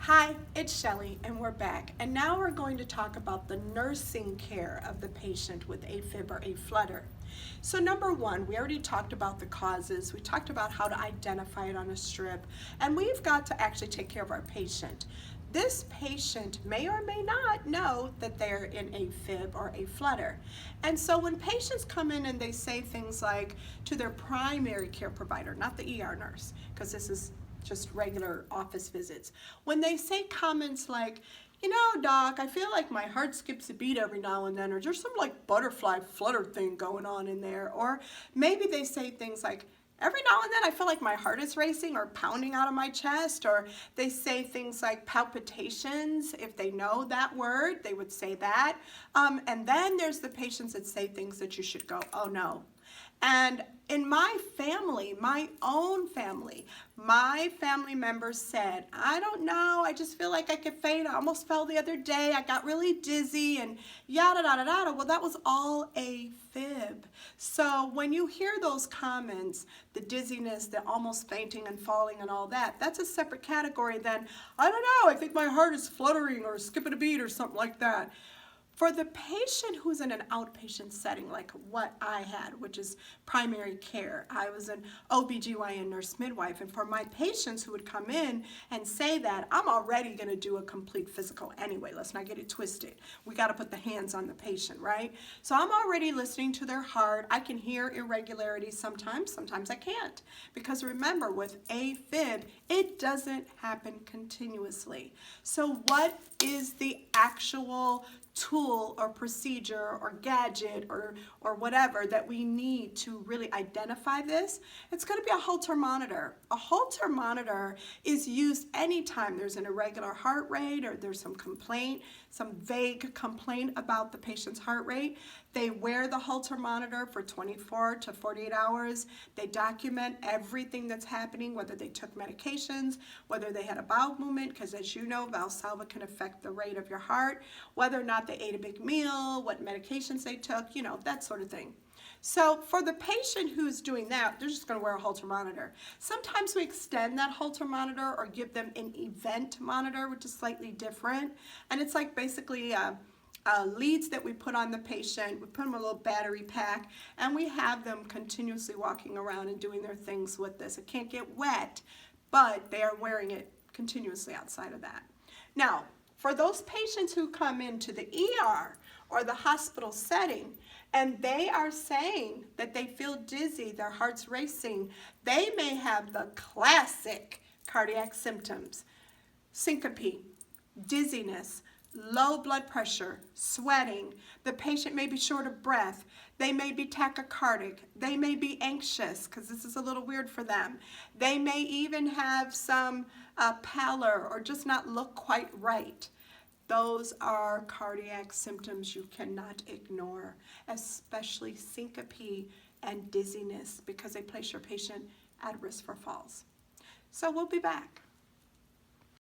Hi, it's Shelly and we're back. And now we're going to talk about the nursing care of the patient with AFib or A-flutter. So number one, we already talked about the causes. We talked about how to identify it on a strip. And we've got to actually take care of our patient. This patient may or may not know that they're in AFib or A-flutter. And so when patients come in and they say things like to their primary care provider, not the ER nurse, because this is just regular office visits. When they say comments like, you know, doc, I feel like my heart skips a beat every now and then, or there's some like butterfly flutter thing going on in there. Or maybe they say things like, every now and then I feel like my heart is racing or pounding out of my chest. Or they say things like palpitations. If they know that word, they would say that. And then there's the patients that say things that you should go, oh no. And in my family, my own family, my family members said, I don't know, I just feel like I could faint. I almost fell the other day. I got really dizzy and yada, yada, yada. Well, that was all AFib. So when you hear those comments, the dizziness, the almost fainting and falling and all that, that's a separate category than, I don't know, I think my heart is fluttering or skipping a beat or something like that. For the patient who's in an outpatient setting like what I had, which is primary care, I was an OBGYN nurse midwife, and for my patients who would come in and say that, I'm already going to do a complete physical anyway. Let's not get it twisted. We got to put the hands on the patient, right? So I'm already listening to their heart. I can hear irregularities sometimes I can't. Because remember, with AFib, it doesn't happen continuously. So what is the actual tool or procedure or gadget or whatever that we need to really identify this? It's going to be a Holter monitor. A Holter monitor is used anytime there's an irregular heart rate or there's some complaint, some vague complaint about the patient's heart rate. They wear the Holter monitor for 24 to 48 hours. They document everything that's happening, whether they took medications, whether they had a bowel movement, because as you know, Valsalva can affect the rate of your heart, whether or not they ate a big meal, what medications they took, you know, that sort of thing. So for the patient who's doing that, they're just going to wear a Holter monitor. Sometimes we extend that Holter monitor or give them an event monitor, which is slightly different. And it's like basically leads that we put on the patient. We put them in a little battery pack, and we have them continuously walking around and doing their things with this. It can't get wet, but they are wearing it continuously outside of that. Now, for those patients who come into the ER or the hospital setting, and they are saying that they feel dizzy, their heart's racing, they may have the classic cardiac symptoms: syncope, dizziness, low blood pressure, sweating. The patient may be short of breath. They may be tachycardic. They may be anxious, because this is a little weird for them. They may even have some pallor or just not look quite right. Those are cardiac symptoms you cannot ignore, especially syncope and dizziness, because they place your patient at risk for falls. So we'll be back.